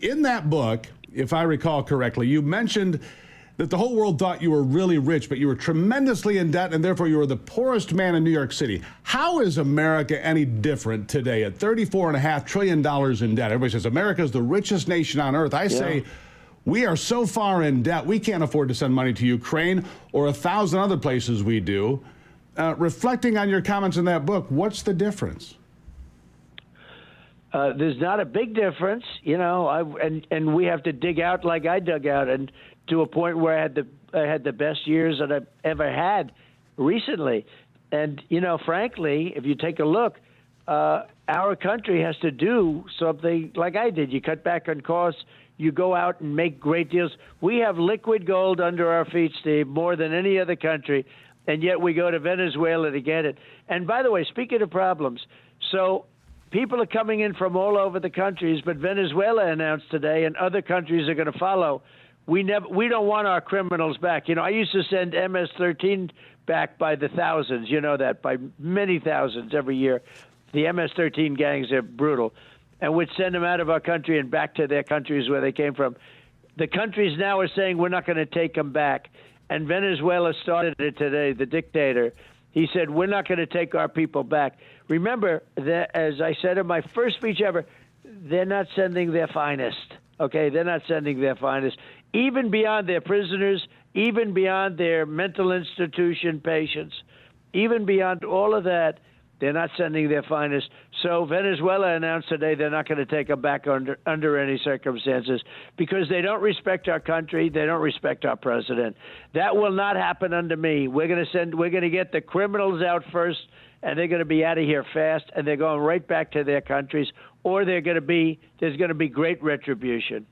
in that book, if I recall correctly, you mentioned that the whole world thought you were really rich, but you were tremendously in debt, and therefore you were the poorest man in New York City. How is America any different today at $34.5 trillion in debt? Everybody says America is the richest nation on earth. I say we are so far in debt, we can't afford to send money to Ukraine or 1,000 other places we do. Reflecting on your comments in that book, what's the difference? There's not a big difference, and we have to dig out like I dug out, and to a point where I had the best years that I've ever had recently. And, frankly, if you take a look, our country has to do something like I did. You cut back on costs. You go out and make great deals. We have liquid gold under our feet, Steve, more than any other country, and yet we go to Venezuela to get it. And by the way, speaking of problems, so people are coming in from all over the countries, but Venezuela announced today, and other countries are going to follow. We don't want our criminals back. I used to send MS-13 back by the thousands, by many thousands every year. The MS-13 gangs are brutal. And we'd send them out of our country and back to their countries where they came from. The countries now are saying we're not going to take them back. And Venezuela started it today, the dictator. He said, we're not going to take our people back. Remember, that, as I said in my first speech ever, they're not sending their finest. Okay, they're not sending their finest. Even beyond their prisoners, even beyond their mental institution patients, even beyond all of that, they're not sending their finest. So Venezuela announced today they're not going to take them back under any circumstances because they don't respect our country. They don't respect our president. That will not happen under me. We're going to get the criminals out first, and they're going to be out of here fast, and they're going right back to their countries, or there's going to be great retribution.